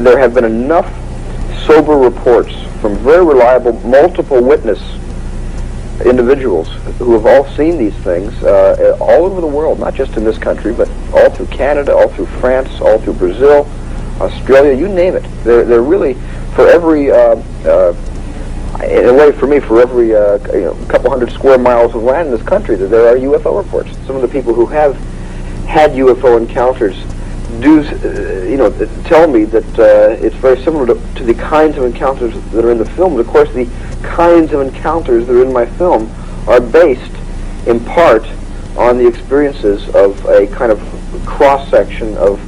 there have been enough sober reports from very reliable, multiple witness individuals who have all seen these things all over the world, not just in this country, but all through Canada, all through France, all through Brazil, Australia, you name it. They're really, for every, in a way for me, for every couple hundred square miles of land in this country, there are UFO reports. Some of the people who have had UFO encounters do, tell me that it's very similar to the kinds of encounters that are in the film. But of course, the kinds of encounters that are in my film are based, in part, on the experiences of a kind of cross-section of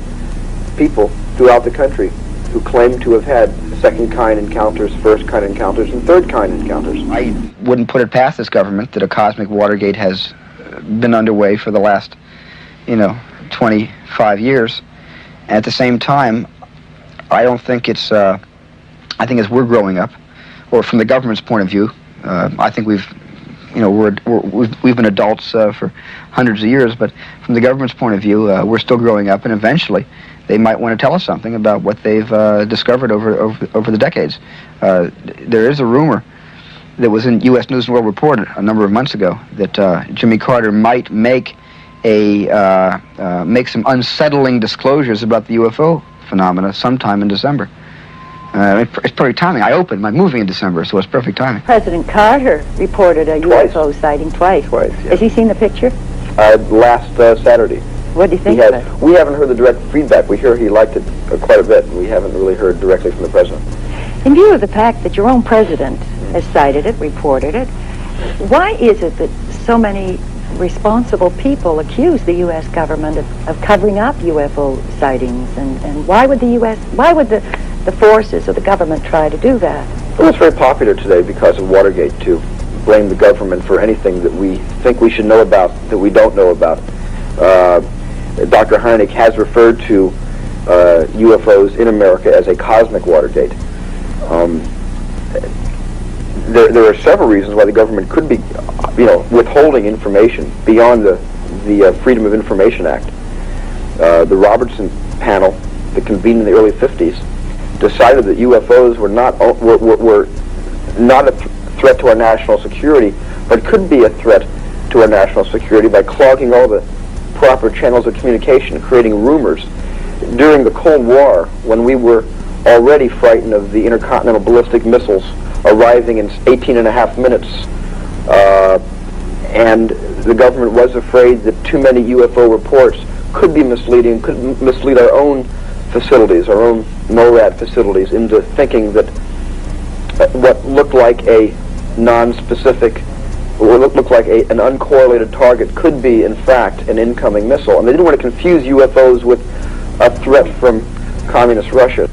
people throughout the country who claim to have had second-kind encounters, first-kind encounters, and third-kind encounters. I wouldn't put it past this government that a cosmic Watergate has been underway for the last, 25 years. At the same time, I don't think it's, I think as we're growing up, or from the government's point of view, I think we've been adults for hundreds of years, but from the government's point of view, we're still growing up, and eventually they might want to tell us something about what they've discovered over the decades. There is a rumor that was in U.S. News and World Report a number of months ago that Jimmy Carter might make some unsettling disclosures about the UFO phenomena sometime in December. It's perfect timing. I opened my movie in December, so it's perfect timing. President Carter reported a UFO sighting twice. Twice, yeah. Has he seen the picture? Last Saturday. What do you think of it? We haven't heard the direct feedback. We hear he liked it quite a bit, and we haven't really heard directly from the president. In view of the fact that your own president has cited it, reported it, why is it that so many responsible people accuse the U.S. government of covering up UFO sightings, and why would the forces of the government try to do that? Well, it's very popular today because of Watergate to blame the government for anything that we think we should know about that we don't know about. Dr. Harnick has referred to UFOs in America as a cosmic Watergate. There are several reasons why the government could be, withholding information beyond the Freedom of Information Act. The Robertson panel, that convened in the early 50s, decided that UFOs were not a threat to our national security, but could be a threat to our national security by clogging all the proper channels of communication, creating rumors. During the Cold War, when we were already frightened of the intercontinental ballistic missiles arriving in 18 and a half minutes, and the government was afraid that too many UFO reports could be misleading, could mislead our own facilities, our own NORAD facilities, into thinking that what looked like a non-specific, or looked like an uncorrelated target could be, in fact, an incoming missile. And they didn't want to confuse UFOs with a threat from communist Russia.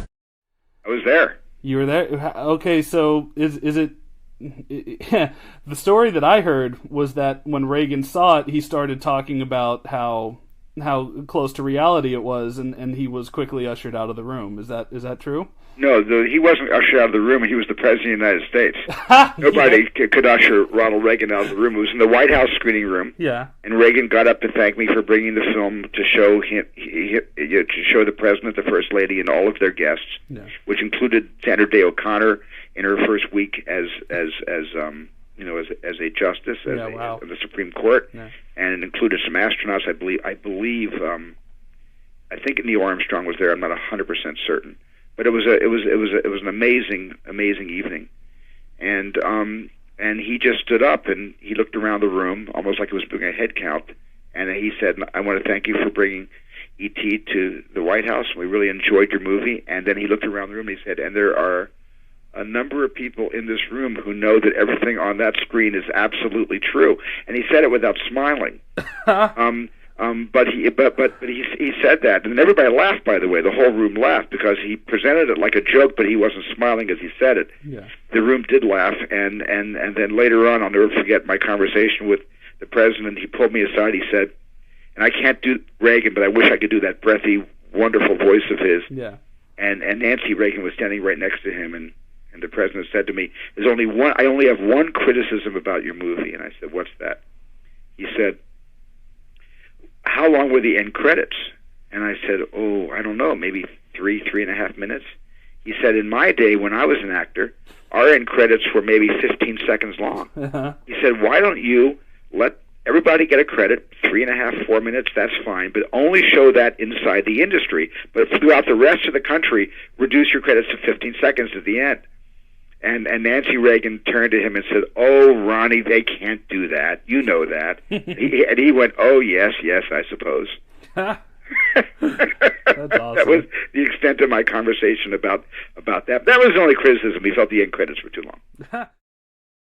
I was there. You were there? Okay, so is it... The story that I heard was that when Reagan saw it, he started talking about how close to reality it was, and he was quickly ushered out of the room. Is that true? No, he wasn't ushered out of the room. He was the President of the United States. Nobody could usher Ronald Reagan out of the room. It was in the White House screening room. Yeah. And Reagan got up to thank me for bringing the film to show the President, the First Lady, and all of their guests, which included Sandra Day O'Connor in her first week as a justice in the Supreme Court, and it included some astronauts. I think Neil Armstrong was there. I'm not 100% certain. But it was an amazing evening, and he just stood up and he looked around the room almost like he was doing a head count, and he said, "I want to thank you for bringing E.T. to the White House. We really enjoyed your movie." And then he looked around the room and he said, "And there are a number of people in this room who know that everything on that screen is absolutely true." And he said it without smiling. But he said that, and everybody laughed. By the way, the whole room laughed because he presented it like a joke, but he wasn't smiling as he said it. Yeah. The room did laugh, and then later on, I'll never forget my conversation with the president. He pulled me aside. He said, and I can't do Reagan, but I wish I could do that breathy, wonderful voice of his. Yeah. And Nancy Reagan was standing right next to him, and the president said to me, "There's only one. I only have one criticism about your movie." And I said, "What's that?" He said, "How long were the end credits?" And I said, "Oh, I don't know, maybe 3.5 minutes." He said, in my day, when I was an actor, our end credits were maybe 15 seconds long. He said, why don't you let everybody get a credit, 3.5, 4 minutes, that's fine, but only show that inside the industry. But throughout the rest of the country, reduce your credits to 15 seconds at the end. And Nancy Reagan turned to him and said, oh, Ronnie, they can't do that. You know that. And he went, oh, yes, I suppose. That's awesome. That was the extent of my conversation about that. That was the only criticism. He felt the end credits were too long.